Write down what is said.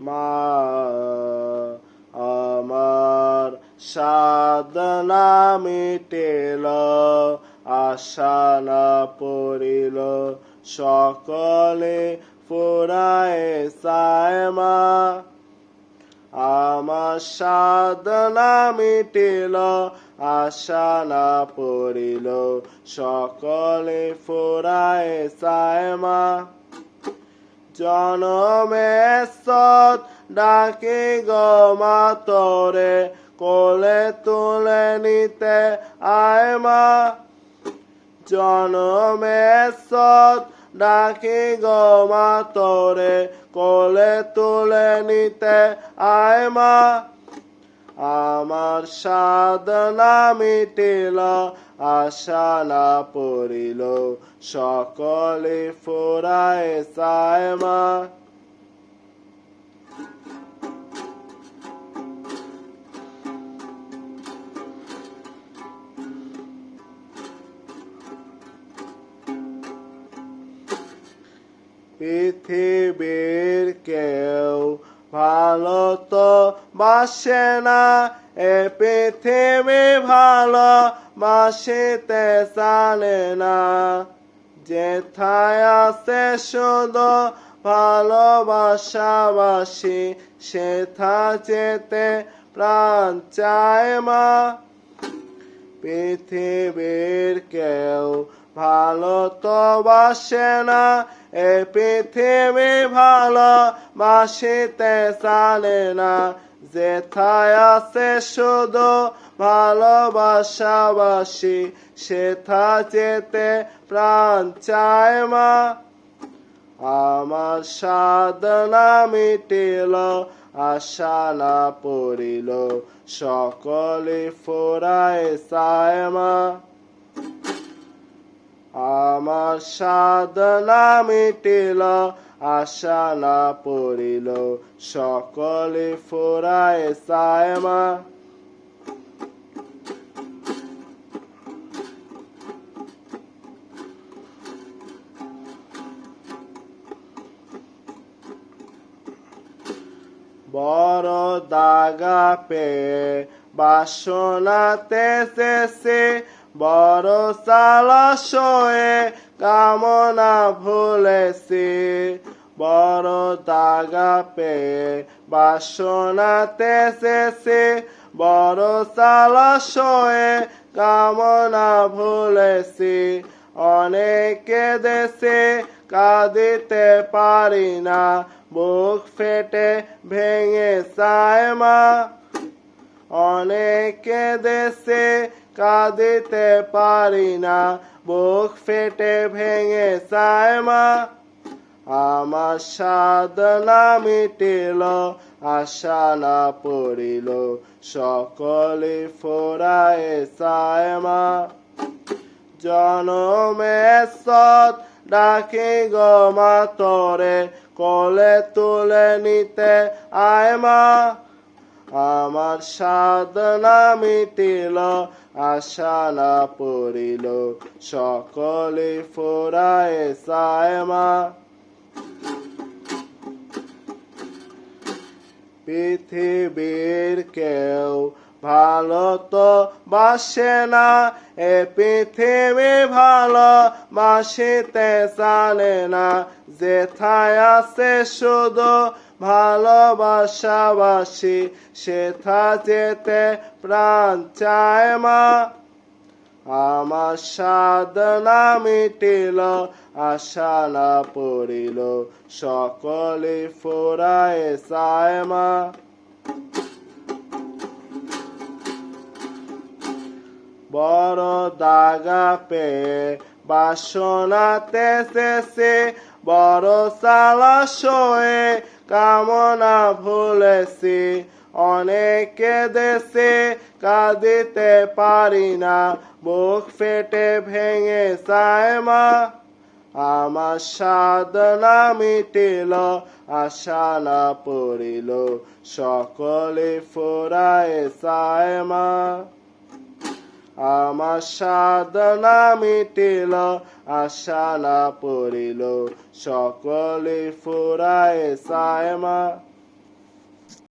মা আমার সাধনা মিটেল, আশা না পড়িল সকলে ফুরায় চায় মা। আমার সাধনা মিটিল, আশা না পড়িল সকলে ফুরায় চায় মা। জনমে সৎ ডাকি গো মা তোরে, কোলে তুলে নিতে আয় মা। জনমে সৎ ডাকি গো মা তোরে, কোলে তুলে নিতে আয় মা। আমার সাধনা মিটিল, আশা না পড়িল সকলে ফুরায় চায় মা। পৃথিবীর কেউ ভালো তো বাসে না, এ পৃথিবী ভালো বাসিতে জানে না। যেথায় আছে শুধু ভালোবাসাবাসি, সেথা যেতে প্রাণ চায় মা। পৃথিবীর কেউ ভালো তো বাসে না, এ পৃথিবী ভালো বাসিতে জানে না। যেথায় আছে শুধু ভালোবাসাবাসি, সেথা যেতে প্রাণ চায় মা। আমার সাধনা মিটিল, আশা না পড়িল সকলে ফুরায় চায় মা। আমার সাধনা মিটিল, আশা না পড়িল সকলে ফুরায় চায় মা। বড় দাগা পেয়ে বাসনাতে চেয়েছে, বড় চালাশয়ে কামনা ভুলেছি। বড় দাগা পেয়ে বাসনাতে চেয়েছে, বড় চালাশয়ে কামনা ভুলেছি। অনেকে দেশে কাঁদিতে পারি না, বুক ফেটে ভেঙে চায় মা। অনেকে দেশে কাঁদিতে পারি না, বুক ফেটে ভেঙে চায় মা। আমার সাধনা মিটিল, আশা না পড়িল সকলে ফুরায় চায় মা। জনমে সৎ ডাকি গো মা তোরে, কোলে তুলে নিতে আয় মা। আমার সাধনা মিটিল, আশা না পড়িল সকলে ফুরায় চায় মা। পৃথিবীর কেউ ভালো তো বাসে না, এ পৃথিবী ভালো বাসিতে জানে না। যেথায় আছে শুধু ভালোবাসাবাসি, সেথা যেতে প্রাণ চায় মা। আমার সাধনা মিটিল, আশা না পড়িল সকলে ফুরায় চায় মা। বড় দাগা পেয়ে বাসনাতে চেয়েছে, বড় চালাশয়ে কামনা ভুলেছি। অনেকে দেশে কাঁদিতে পারি না, বুক ফেটে ভেঙে চায় মা। আমার সাধনা মিটিল, আশা না পড়িল সকলে ফুরায় চায় মা। আমার সাধনা মিটিল, আশা না পড়িল সকলে ফুরায় চায় মা।